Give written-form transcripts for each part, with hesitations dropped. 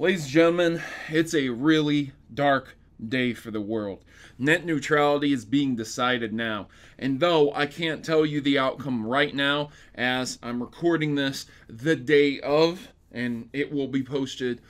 Ladies and gentlemen, it's a really dark day for the world. Net neutrality is being decided now, and though I can't tell you the outcome right now, as I'm recording this the day of, and it will be posted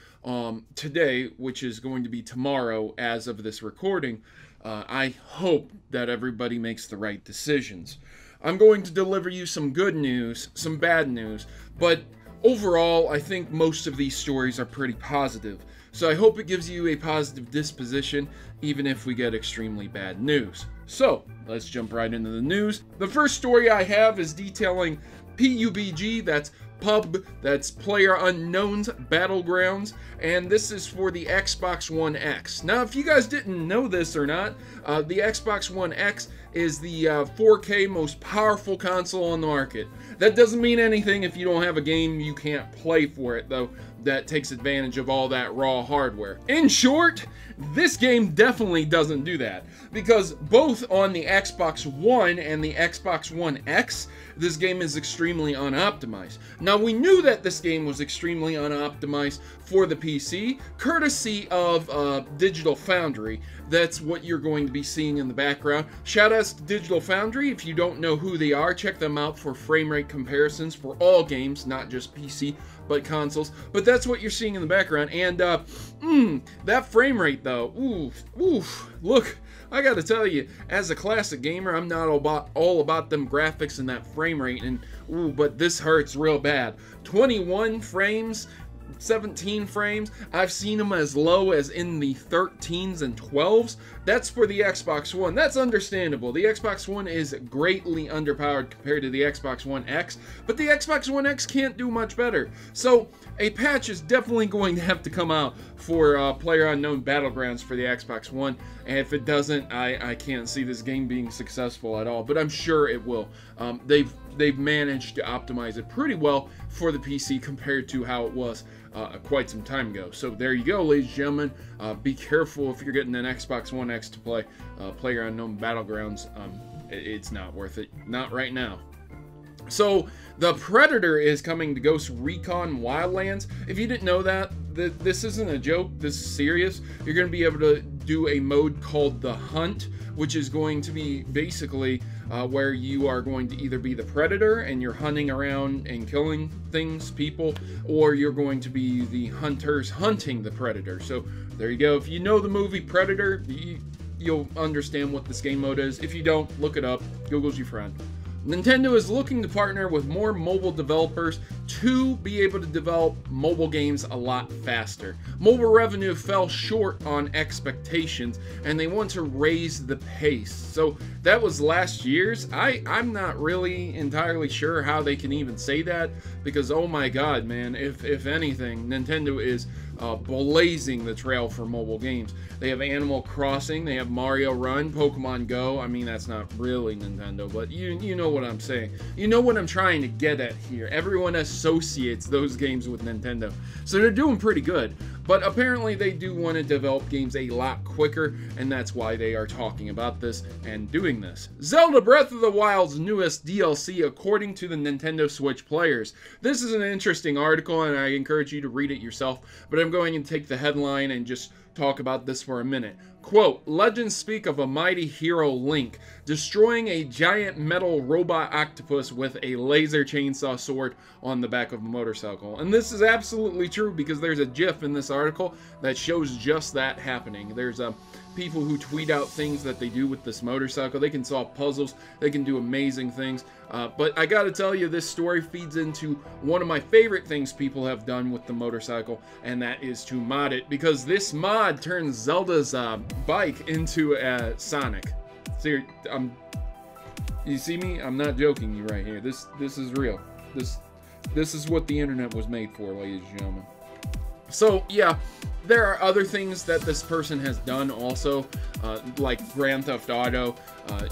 today, which is going to be tomorrow as of this recording, I hope that everybody makes the right decisions. I'm going to deliver you some good news, some bad news, but overall, I think most of these stories are pretty positive, so I hope it gives you a positive disposition, even if we get extremely bad news. So, let's jump right into the news. The first story I have is detailing PUBG, that's Pub, that's Player Unknown's Battlegrounds, and this is for the Xbox One X. Now, if you guys didn't know this or not, the Xbox One X is the 4K most powerful console on the market. That doesn't mean anything if you don't have a game you can't play for it, though that takes advantage of all that raw hardware. In short, this game definitely doesn't do that, because both on the Xbox One and the Xbox One X, this game is extremely unoptimized. Now, we knew that this game was extremely unoptimized for the PC, courtesy of Digital Foundry. That's what you're going to be seeing in the background. Shoutouts to Digital Foundry. If you don't know who they are, check them out for frame rate comparisons for all games, not just PC, but consoles. But that's what you're seeing in the background. And that frame rate, though, oof, look. I gotta tell you, as a classic gamer, I'm not all about them graphics and that frame rate, and but this hurts real bad. 21 frames, 17 frames, I've seen them as low as in the 13s and 12s. That's for the Xbox One. That's understandable. The Xbox One is greatly underpowered compared to the Xbox One X, but the Xbox One X can't do much better. So a patch is definitely going to have to come out for PlayerUnknown Battlegrounds for the Xbox One, and if it doesn't, I can't see this game being successful at all, but I'm sure it will. They've managed to optimize it pretty well for the PC compared to how it was quite some time ago. So there you go, ladies and gentlemen. Be careful if you're getting an Xbox One X to play PlayerUnknown Battlegrounds. It's not worth it. Not right now. So, The Predator is coming to Ghost Recon Wildlands. If you didn't know that, this isn't a joke, this is serious. You're going to be able to do a mode called The Hunt, which is going to be basically where you are going to either be the Predator and you're hunting around and killing things, people, or you're going to be the hunters hunting the Predator. So, there you go. If you know the movie Predator, you'll understand what this game mode is. If you don't, look it up. Google's your friend. Nintendo is looking to partner with more mobile developers to be able to develop mobile games a lot faster. Mobile revenue fell short on expectations, and they want to raise the pace. So that was last year's. I'm not really entirely sure how they can even say that, because oh my god, man, if anything, Nintendo is blazing the trail for mobile games. They have Animal Crossing, they have Mario Run, Pokemon Go. I mean, that's not really Nintendo, but you know what I'm saying. You know what I'm trying to get at here. Everyone associates those games with Nintendo, so they're doing pretty good. But apparently they do want to develop games a lot quicker, and that's why they are talking about this and doing this. Zelda Breath of the Wild's newest DLC, according to the Nintendo Switch players. This is an interesting article, and I encourage you to read it yourself, but I'm going to take the headline and just talk about this for a minute. Quote, legends speak of a mighty hero Link destroying a giant metal robot octopus with a laser chainsaw sword on the back of a motorcycle. And this is absolutely true, because there's a GIF in this article that shows just that happening. There's people who tweet out things that they do with this motorcycle. They can solve puzzles, they can do amazing things. But I gotta tell you, this story feeds into one of my favorite things people have done with the motorcycle, and that is to mod it, because this mod turns Zelda's bike into a Sonic. Seriously, you see me? I'm not joking you right here. This is real. This is what the internet was made for, ladies and gentlemen. So yeah, there are other things that this person has done also, like Grand Theft Auto.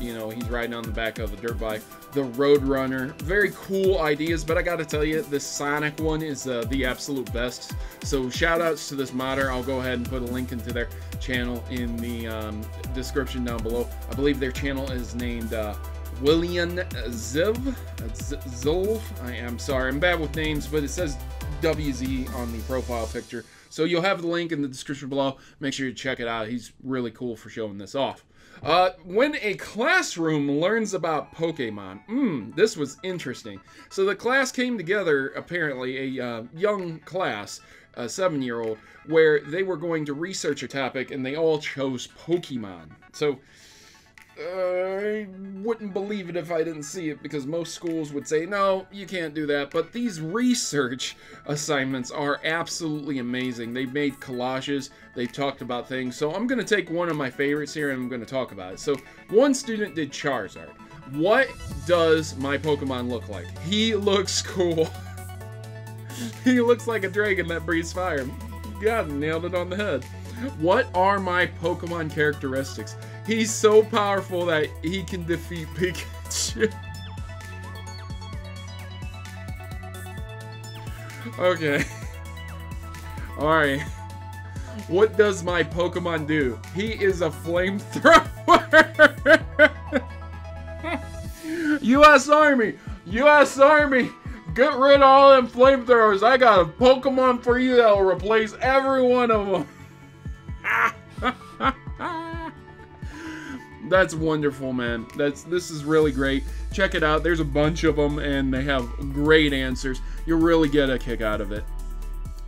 You know, he's riding on the back of a dirt bike. The Roadrunner, very cool ideas, but I gotta tell you, this Sonic one is the absolute best. So shout outs to this modder. I'll go ahead and put a link into their channel in the description down below. I believe their channel is named William Zilv. I am sorry, I'm bad with names, but it says WZ on the profile picture. So you'll have the link in the description below. Make sure you check it out. He's really cool for showing this off. When a classroom learns about Pokemon, this was interesting. So the class came together, apparently, a young class, a 7-year-old, where they were going to research a topic, and they all chose Pokemon. So, I wouldn't believe it if I didn't see it, because most schools would say, no, you can't do that. But these research assignments are absolutely amazing. They've made collages, they've talked about things. So I'm going to take one of my favorites here, and I'm going to talk about it. So one student did Charizard. What does my Pokemon look like? He looks cool. He looks like a dragon that breathes fire. God, nailed it on the head. What are my Pokemon characteristics? He's so powerful that he can defeat Pikachu. Okay. Alright. What does my Pokemon do? He is a flamethrower! U.S. Army! U.S. Army! Get rid of all them flamethrowers! I got a Pokemon for you that will replace every one of them! That's wonderful, man. This is really great. Check it out. There's a bunch of them, and they have great answers. You'll really get a kick out of it.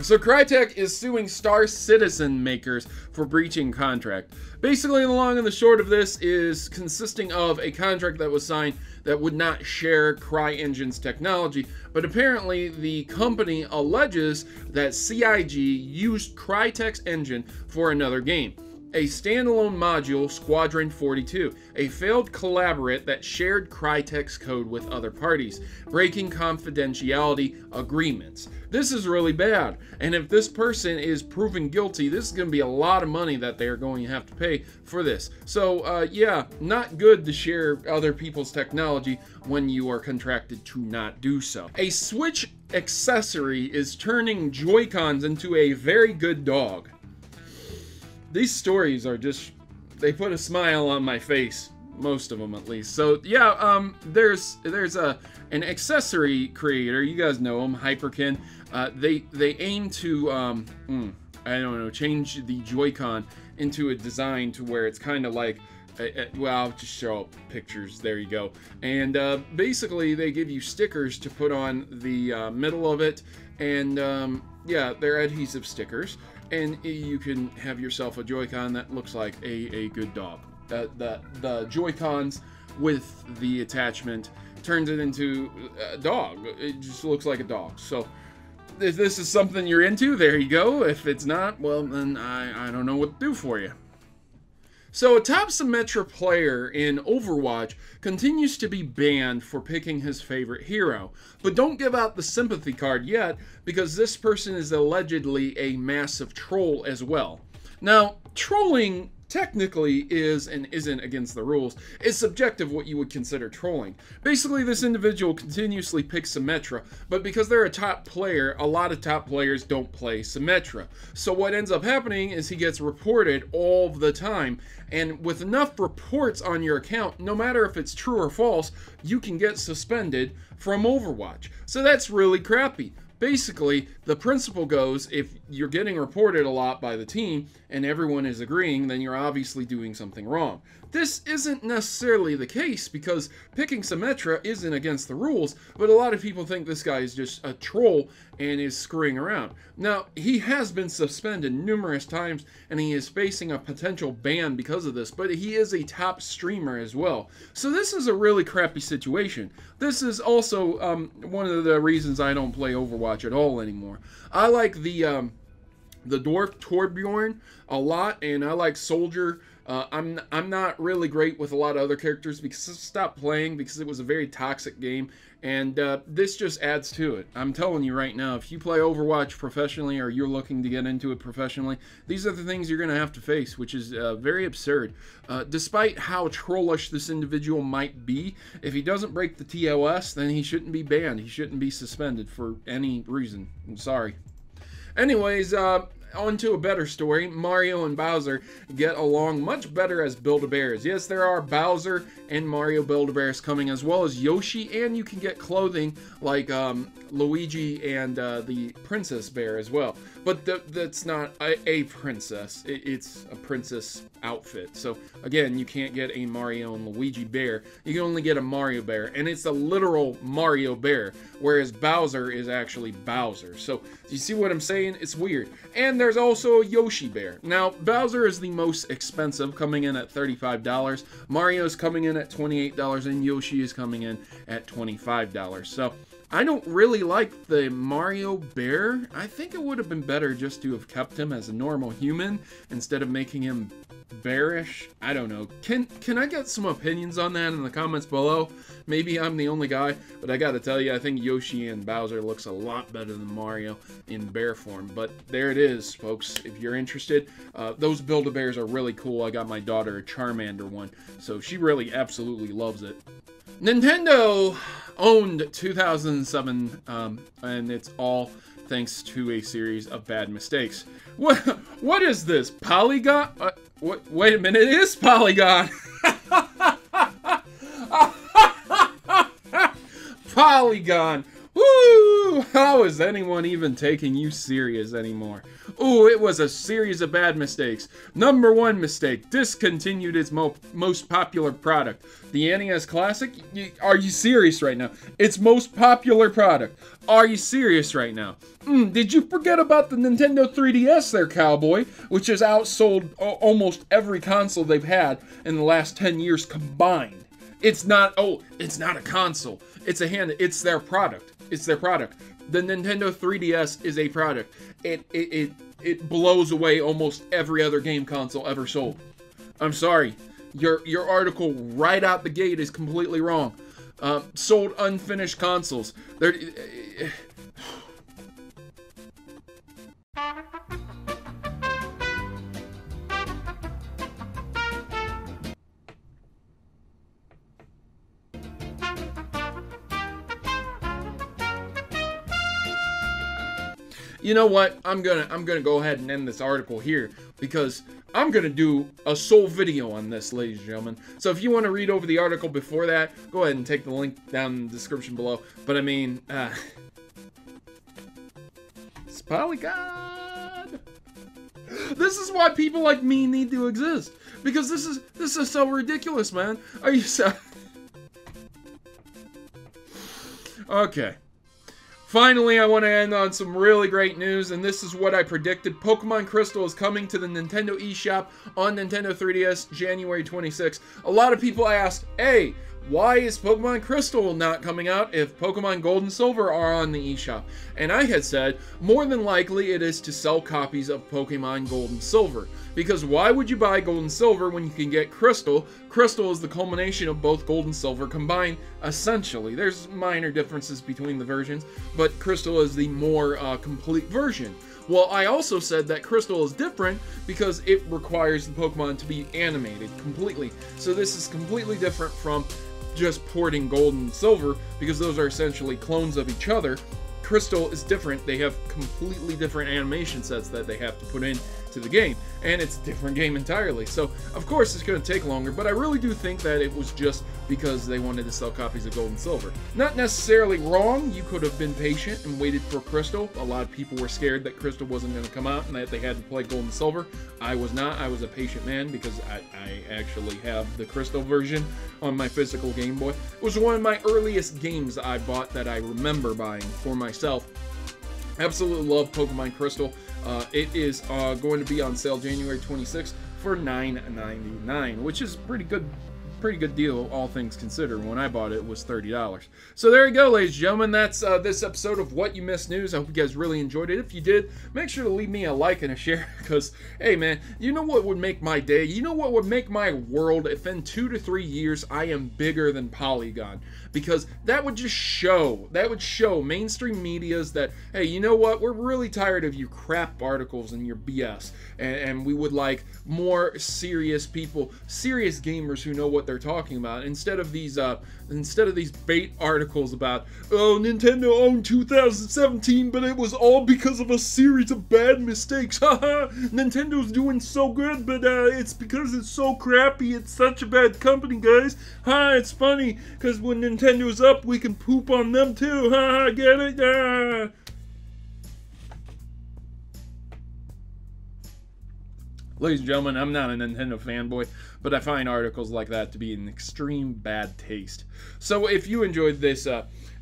So Crytek is suing Star Citizen makers for breaching contract. Basically, the long and the short of this is consisting of a contract that was signed that would not share CryEngine's technology, but apparently the company alleges that CIG used Crytek's engine for another game. A standalone module, Squadron 42, a failed collaborate that shared Crytek's code with other parties, breaking confidentiality agreements. This is really bad, and if this person is proven guilty, this is going to be a lot of money that they are going to have to pay for this. So, yeah, not good to share other people's technology when you are contracted to not do so. A Switch accessory is turning joycons into a very good dog. These stories are just, they put a smile on my face, most of them at least. So yeah, there's an accessory creator, you guys know him, Hyperkin. They aim to I don't know, change the Joy-Con into a design to where it's kind of like, well, I'll just show pictures, there you go. And basically they give you stickers to put on the middle of it, and yeah, they're adhesive stickers. And you can have yourself a Joy-Con that looks like a good dog. The Joy-Cons with the attachment turns it into a dog. It just looks like a dog. So if this is something you're into, there you go. If it's not, well, then I don't know what to do for you. So a top Symetra player in Overwatch continues to be banned for picking his favorite hero. But don't give out the sympathy card yet, because this person is allegedly a massive troll as well. Now, trolling technically is and isn't against the rules. It's subjective what you would consider trolling. Basically, this individual continuously picks Symetra, but because they're a top player, a lot of top players don't play Symetra. So what ends up happening is he gets reported all the time, and with enough reports on your account, no matter if it's true or false, you can get suspended from Overwatch. So that's really crappy. Basically, the principle goes, if you're getting reported a lot by the team and everyone is agreeing, then you're obviously doing something wrong. This isn't necessarily the case, because picking Symetra isn't against the rules, but a lot of people think this guy is just a troll and is screwing around. Now, he has been suspended numerous times, and he is facing a potential ban because of this, but he is a top streamer as well. So this is a really crappy situation. This is also one of the reasons I don't play Overwatch at all anymore. I like the Dwarf Torbjorn a lot, and I like Soldier. I'm not really great with a lot of other characters because I stopped playing because it was a very toxic game, and this just adds to it. I'm telling you right now, if you play Overwatch professionally or you're looking to get into it professionally, these are the things you're going to have to face, which is very absurd. Despite how trollish this individual might be, if he doesn't break the TOS, then he shouldn't be banned. He shouldn't be suspended for any reason. I'm sorry. Anyways, on to a better story. Mario and Bowser get along much better as Build-A-Bears. Yes, there are Bowser and Mario Build-A-Bears coming, as well as Yoshi, and you can get clothing like Luigi and the Princess Bear as well. but that's not a princess. It's a princess outfit. So again, you can't get a Mario and Luigi bear. You can only get a Mario bear, and it's a literal Mario bear, whereas Bowser is actually Bowser. So you see what I'm saying? It's weird. And there's also a Yoshi bear. Now, Bowser is the most expensive, coming in at $35. Mario's coming in at $28, and Yoshi is coming in at $25. So I don't really like the Mario bear. I think it would have been better just to have kept him as a normal human instead of making him bearish. I don't know. Can I get some opinions on that in the comments below? Maybe I'm the only guy, but I gotta tell you, I think Yoshi and Bowser looks a lot better than Mario in bear form. But there it is, folks. If you're interested, those Build-A-Bears are really cool. I got my daughter a Charmander one, so she really absolutely loves it. Nintendo owned 2007, and it's all thanks to a series of bad mistakes. What is this? Polygon? Wait a minute, it is Polygon! Polygon! Woo! How is anyone even taking you serious anymore? Ooh, it was a series of bad mistakes. Number one mistake, discontinued its most popular product. The NES Classic? Are you serious right now? Its most popular product. Are you serious right now? Did you forget about the Nintendo 3DS there, cowboy? Which has outsold almost every console they've had in the last 10 years combined. It's not a console. It's their product. It's their product. The Nintendo 3DS is a product. It blows away almost every other game console ever sold. I'm sorry. Your article right out the gate is completely wrong. Sold unfinished consoles. You know what? I'm gonna go ahead and end this article here because I'm gonna do a sole video on this, ladies and gentlemen. So if you want to read over the article before that, go ahead and take the link down in the description below. But I mean, it's Polygon. This is why people like me need to exist, because this is so ridiculous, man. Are you so? Okay. Finally, I want to end on some really great news, and this is what I predicted. Pokemon Crystal is coming to the Nintendo eShop on Nintendo 3DS January 26th. A lot of people asked, hey, why is Pokemon Crystal not coming out if Pokemon Gold and Silver are on the eShop? And I had said, more than likely it is to sell copies of Pokemon Gold and Silver. Because why would you buy Gold and Silver when you can get Crystal? Crystal is the culmination of both Gold and Silver combined, essentially. There's minor differences between the versions, but Crystal is the more complete version. Well, I also said that Crystal is different because it requires the Pokemon to be animated completely. So this is completely different from just porting Gold and Silver, because those are essentially clones of each other. Crystal is different. They have completely different animation sets that they have to put in to the game, and it's a different game entirely. So of course it's going to take longer, but I really do think that it was just because they wanted to sell copies of Gold and Silver. Not necessarily wrong. You could have been patient and waited for Crystal. A lot of people were scared that Crystal wasn't going to come out and that they had to play Gold and Silver. I was not. I was a patient man because I actually have the Crystal version on my physical Game Boy. It was one of my earliest games I bought that I remember buying for myself. Absolutely love Pokemon Crystal. It is going to be on sale January 26th for $9.99, which is pretty good deal, all things considered. When I bought it, it was $30. So there you go, ladies and gentlemen. That's this episode of What You Missed News. I hope you guys really enjoyed it. If you did, make sure to leave me a like and a share, because, hey, man, you know what would make my day? You know what would make my world if in 2 to 3 years I am bigger than Polygon? Because that would just show, mainstream medias that, hey, you know what? We're really tired of your crap articles and your BS. And we would like more serious people, serious gamers who know what they're talking about, instead of these bait articles about, oh, Nintendo owned 2017, but it was all because of a series of bad mistakes. Haha, Nintendo's doing so good, but it's because it's so crappy. It's such a bad company, guys. Ha, it's funny because when Nintendo's up, we can poop on them too. Ha, get it? Ladies and gentlemen, I'm not a Nintendo fanboy, but I find articles like that to be an extreme bad taste. So if you enjoyed this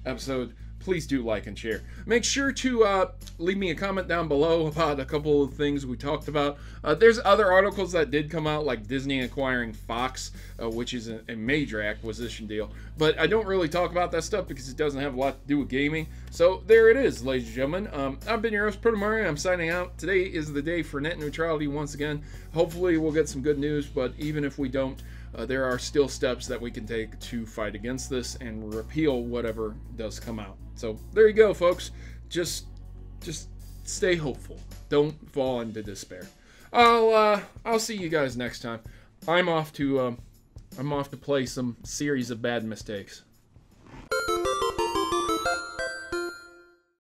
episode, please do like and share. Make sure to leave me a comment down below about a couple of things we talked about. There's other articles that did come out, like Disney acquiring Fox, which is a major acquisition deal. But I don't really talk about that stuff because it doesn't have a lot to do with gaming. So there it is, ladies and gentlemen. I've been your host, Protomario. I'm signing out. Today is the day for net neutrality once again. Hopefully we'll get some good news, but even if we don't, there are still steps that we can take to fight against this and repeal whatever does come out. So there you go, folks. Just stay hopeful. Don't fall into despair. I'll see you guys next time. I'm off to play some series of bad mistakes.